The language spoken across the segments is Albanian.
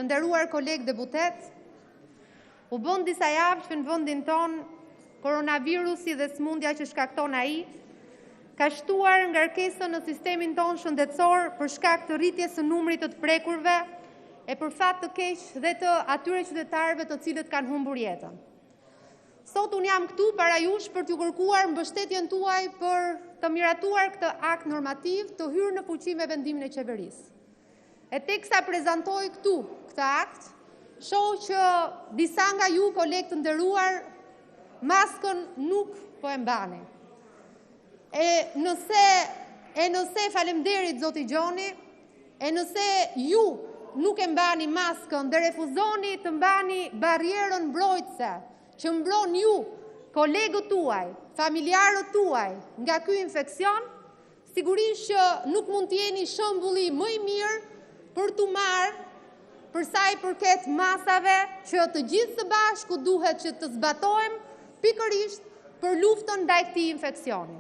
të nderuar kolegë deputet, u bën disa javë që në vendin ton koronavirusi dhe sëmundja që shkakton ai ka shtuar ngarkesën në sistemin ton shëndetësor për shkak të rritjes së numrit të prekurve e për fat të keq dhe të atyre qytetarëve të cilët kanë humbur jetën. Sot unë jam këtu para jush për t'ju kërkuar mbështetjen tuaj për të miratuar këtë akt normativ të hyrë në fuqi me vendimin e qeverisë. E teksa prezantoj këtu këtë akt, shoh që disa nga ju kolegë të nderuar maskën nuk po e mbani. E nëse faleminderit zoti Gjoni, e nëse ju nuk e mbani maskën dhe refuzoni të mbani barrierën mbrojtëse që mbron ju, kolegët tuaj, familjarët tuaj nga ky infekcion, sigurisht që nuk mund të jeni shembulli më i mirë për t'u marrë për sa i përket masave që të gjithë së bashku duhet që të zbatojmë pikërisht për luftën ndaj këtij infeksioni.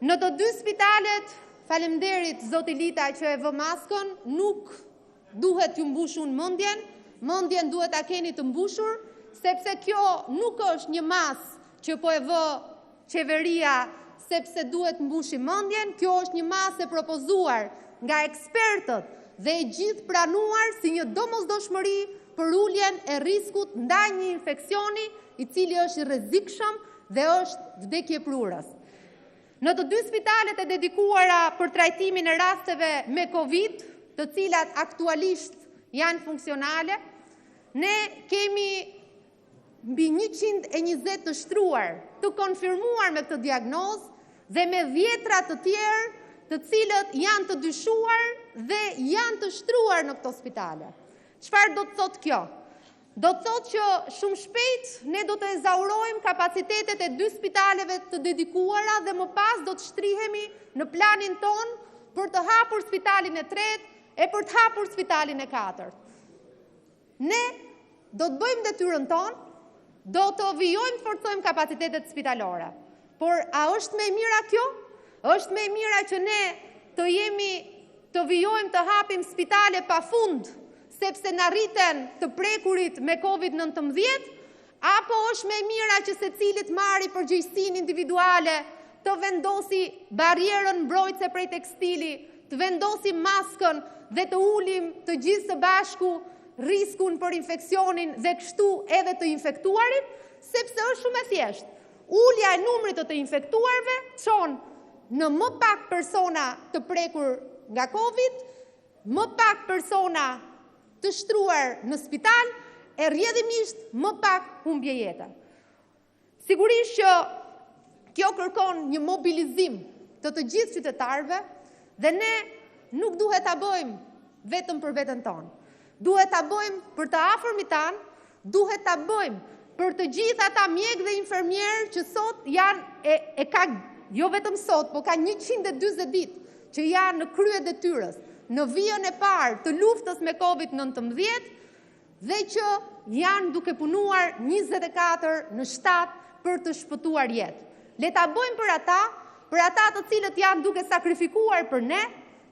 Në të dy spitalet, faleminderit zoti Lita që e vë maskën, nuk duhet t'ju mbushun mendjen duhet ta keni të mbushur, sepse kjo nuk është një masë që po e vë qeveria sepse duhet mbushi mendjen, kjo është një masë e propozuar nga ekspertët dhe e gjithë pranuar si një domosdoshmëri për uljen e riskut ndaj një infeksioni i cili është i rrezikshëm dhe është vdekje prurës. Në të dy spitalet e dedikuara për trajtimin e rasteve me Covid, të cilat aktualisht janë funksionale, ne kemi mbi 120 të shtruar, të konfirmuar me këtë diagnozë dhe me 10 të tjerë të cilët janë të dyshuar dhe janë të shtruar në këto spitale. Çfarë do të thotë kjo? Do të thotë që shumë shpejt ne do të ezaurojmë kapacitetet e dy spitaleve të dedikuara dhe më pas do të shtrihemi në planin ton për të hapur spitalin e tretë e për të hapur spitalin e katërt. Ne do të bëjmë detyrën tonë, do të vijojmë të forcojmë kapacitetet spitalore. Por a është më e mira kjo? Është më e mira që ne të vijojmë të hapim spitale pafund, sepse na rriten të prekurit me Covid-19, apo është më e mira që secilit marri përgjegjësinë individuale të vendosi barrierën mbrojtëse prej tekstili, të vendosi maskën dhe të ulim të gjithë së bashku riskun për infeksionin dhe kështu edhe të infektuarit, sepse është shumë e thjeshtë. Ulja e numrit të infektuarve çon në më pak persona të prekur nga Covid, më pak persona të shtruar në spital, e rrjedhimisht më pak humbje jete. Sigurisht që kjo kërkon një mobilizim të gjithë qytetarëve dhe ne nuk duhet ta bëjmë vetëm për veten tonë. Duhet ta bëjmë për të afërmit tanë, duhet ta bëjmë për të gjithë ata mjek dhe infermierë që sot janë jo vetëm sot, po ka 140 ditë që janë në krye detyrës, në vijën e parë të luftës me Covid-19 dhe që janë duke punuar 24 në 7 për të shpëtuar jetë. Le ta bëjmë për ata të cilët janë duke sakrifikuar për ne,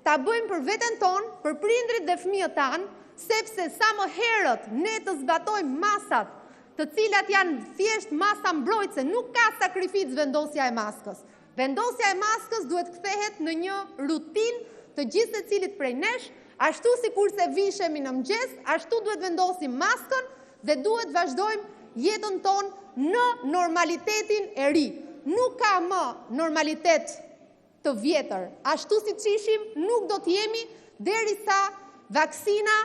ta bëjmë për veten tonë, për prindrit dhe fëmijët tanë, sepse sa më herët ne të zbatojmë masat, të cilat janë thjesht masa mbrojtëse, nuk ka sakrificë vendosja e maskës. Vendosja e maskës duhet kthehet në një rutinë të gjithë secilit prej nesh, ashtu sikurse vishemi në mëngjes, ashtu duhet vendosim maskën dhe duhet vazhdojmë jetën tonë në normalitetin e ri. Nuk ka më normalitet të vjetër. Ashtu siç ishim, nuk do të jemi derisa vaksina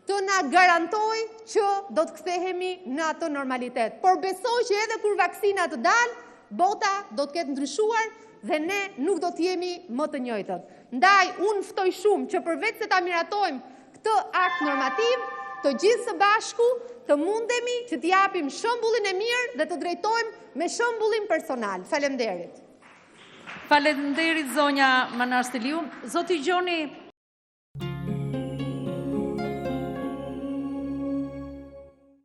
të na garantoj që do të kthehemi në atë normalitet. Por besoj që edhe kur vaksina të dalë, bota do të ketë ndryshuar dhe ne nuk do të jemi më të njëjtët. Ndaj, unë ftoj shumë që përveç se ta miratojmë këtë akt normativ, të gjithë së bashku të mundemi që të japim shembullin e mirë dhe të drejtojmë me shembullin personal. Faleminderit. Faleminderit zonja Manar Steliu. Zoti Gjoni,